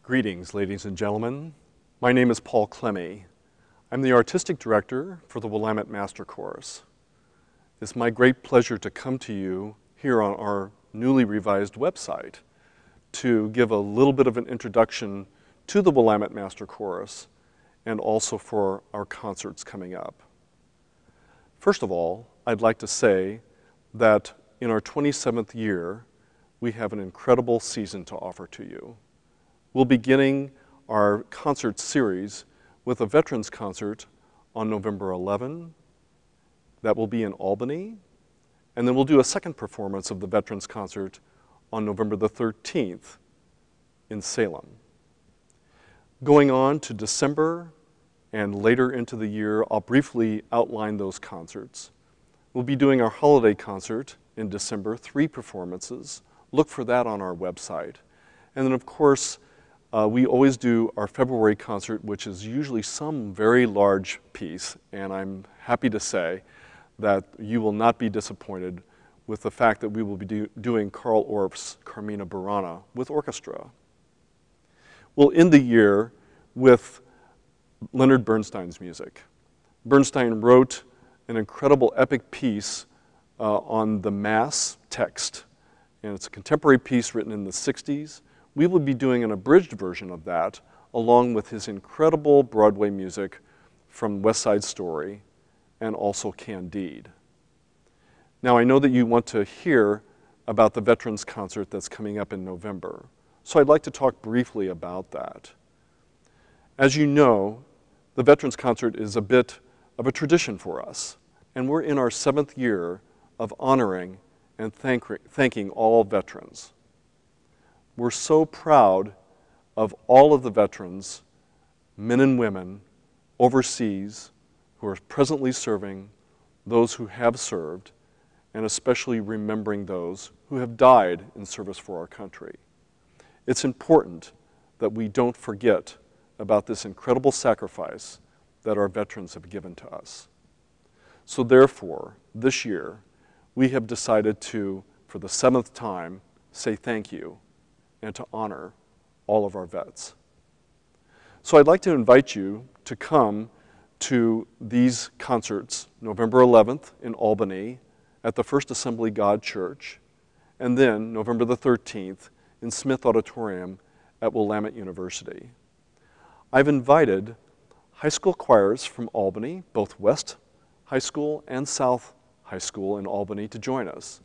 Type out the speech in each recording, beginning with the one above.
Greetings, ladies and gentlemen. My name is Paul Clemmy. I'm the Artistic Director for the Willamette Master Chorus. It's my great pleasure to come to you here on our newly revised website to give a little bit of an introduction to the Willamette Master Chorus and also for our concerts coming up. First of all, I'd like to say that in our 27th year, we have an incredible season to offer to you. We'll be beginning our concert series with a Veterans Concert on November 11. That will be in Albany. And then we'll do a second performance of the Veterans Concert on November the 13th in Salem. Going on to December and later into the year, I'll briefly outline those concerts. We'll be doing our holiday concert in December, 3 performances. Look for that on our website. And then, of course, we always do our February concert, which is usually some very large piece, and I'm happy to say that you will not be disappointed with the fact that we will be doing Carl Orff's Carmina Burana with orchestra. We'll end the year with Leonard Bernstein's music. Bernstein wrote an incredible epic piece on the Mass text, and it's a contemporary piece written in the 60s. We will be doing an abridged version of that, along with his incredible Broadway music from West Side Story and also Candide. Now, I know that you want to hear about the Veterans Concert that's coming up in November, so I'd like to talk briefly about that. As you know, the Veterans Concert is a bit of a tradition for us, and we're in our 7th year of honoring and thanking all veterans. We're so proud of all of the veterans, men and women, overseas, who are presently serving, those who have served, and especially remembering those who have died in service for our country. It's important that we don't forget about this incredible sacrifice that our veterans have given to us. So therefore, this year, we have decided to, for the 7th time, say thank you and to honor all of our vets. So I'd like to invite you to come to these concerts, November 11th in Albany at the First Assembly God Church, and then November the 13th in Smith Auditorium at Willamette University. I've invited high school choirs from Albany, both West High School and South High School in Albany, to join us,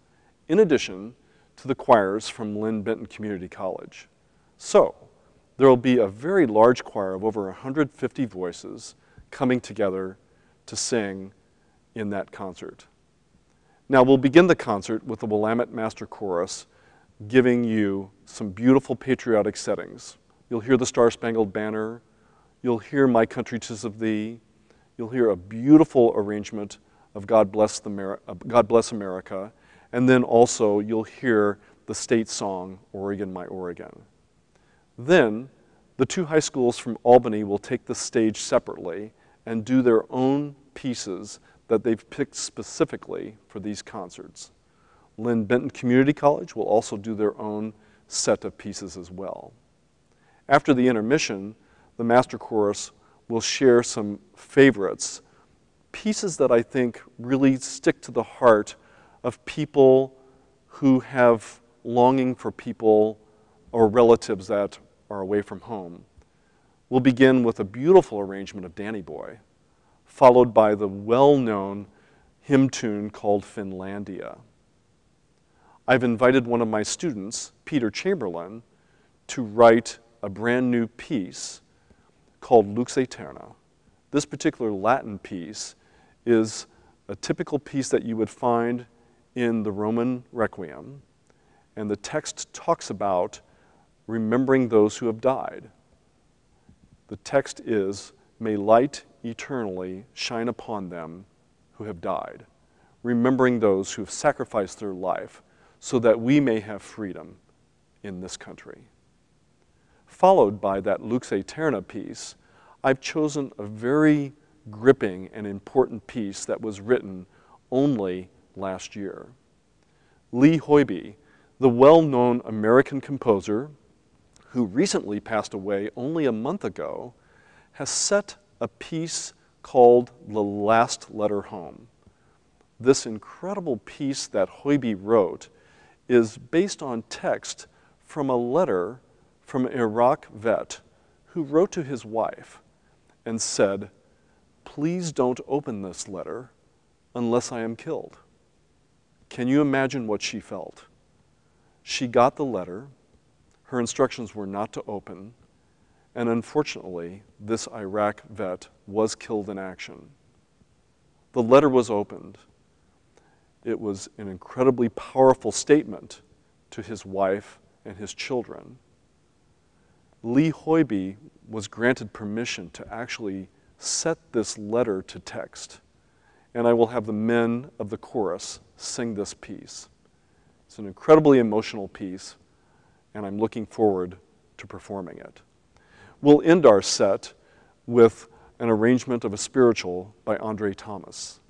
in addition to the choirs from Lynn Benton Community College. So there will be a very large choir of over 150 voices coming together to sing in that concert. Now we'll begin the concert with the Willamette Master Chorus giving you some beautiful patriotic settings. You'll hear the Star-Spangled Banner, you'll hear My Country 'Tis of Thee, you'll hear a beautiful arrangement of God Bless America, and then also you'll hear the state song, Oregon, My Oregon. Then the 2 high schools from Albany will take the stage separately and do their own pieces that they've picked specifically for these concerts. Lynn Benton Community College will also do their own set of pieces as well. After the intermission, the Master Chorus will share some favorites, pieces that I think really stick to the heart of people who have longing for people or relatives that are away from home. We'll begin with a beautiful arrangement of Danny Boy, followed by the well-known hymn tune called Finlandia. I've invited one of my students, Peter Chamberlain, to write a brand new piece called Lux Aeterna. This particular Latin piece is a typical piece that you would find in the Roman Requiem, and the text talks about remembering those who have died. The text is, "May light eternally shine upon them who have died," remembering those who have sacrificed their life so that we may have freedom in this country. Followed by that Lux Aeterna piece, I've chosen a very gripping and important piece that was written only last year. Lee Hoiby, the well-known American composer who recently passed away only a month ago, has set a piece called The Last Letter Home. This incredible piece that Hoiby wrote is based on text from a letter from an Iraq vet who wrote to his wife and said, "Please don't open this letter unless I am killed." Can you imagine what she felt? She got the letter, her instructions were not to open, and unfortunately, this Iraq vet was killed in action. The letter was opened. It was an incredibly powerful statement to his wife and his children. Lee Hoiby was granted permission to actually set this letter to text, and I will have the men of the chorus sing this piece. It's an incredibly emotional piece, and I'm looking forward to performing it. We'll end our set with an arrangement of a spiritual by Andre Thomas.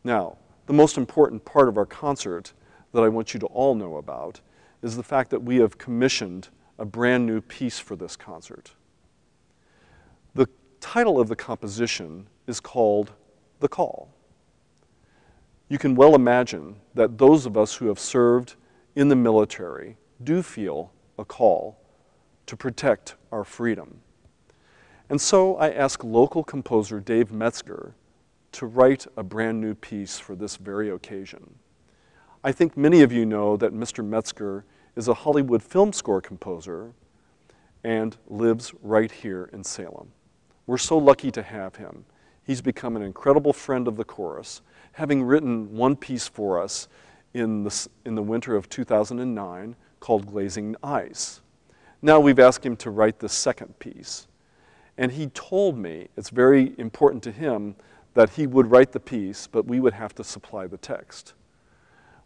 Now, the most important part of our concert that I want you to all know about is the fact that we have commissioned a brand new piece for this concert. The title of the composition is called The Call. You can well imagine that those of us who have served in the military do feel a call to protect our freedom. And so I asked local composer Dave Metzger to write a brand new piece for this very occasion. I think many of you know that Mr. Metzger is a Hollywood film score composer and lives right here in Salem. We're so lucky to have him. He's become an incredible friend of the chorus, having written one piece for us in the winter of 2009 called Glazing Ice. Now we've asked him to write the second piece. And he told me it's very important to him that he would write the piece, but we would have to supply the text.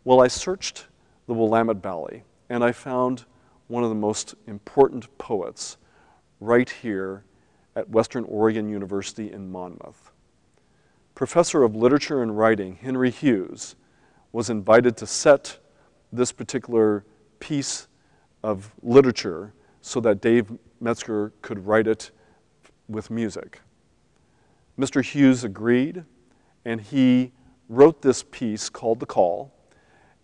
Well, I searched the Willamette Valley, and I found one of the most important poets right here at Western Oregon University in Monmouth. Professor of Literature and Writing Henry Hughes was invited to set this particular piece of literature so that Dave Metzger could write it with music. Mr. Hughes agreed, and he wrote this piece called The Call,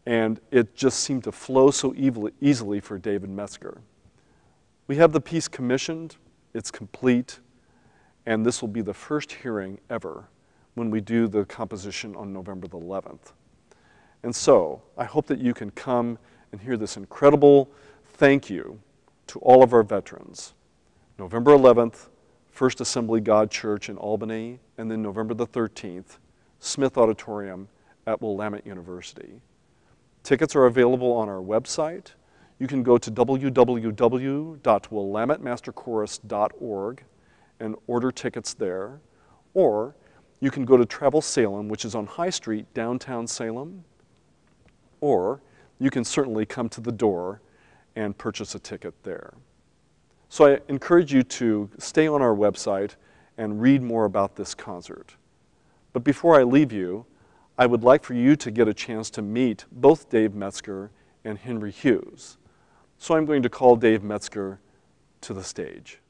and it just seemed to flow so easily for David Metzger. We have the piece commissioned, it's complete, and this will be the first hearing ever when we do the composition on November the 11th. And so, I hope that you can come and hear this incredible thank you to all of our veterans. November 11th, First Assembly God Church in Albany, and then November the 13th, Smith Auditorium at Willamette University. Tickets are available on our website. You can go to www.willamettemasterchorus.org and order tickets there, or you can go to Travel Salem, which is on High Street, downtown Salem, or you can certainly come to the door and purchase a ticket there. So I encourage you to stay on our website and read more about this concert. But before I leave you, I would like for you to get a chance to meet both Dave Metzger and Henry Hughes. So I'm going to call Dave Metzger to the stage.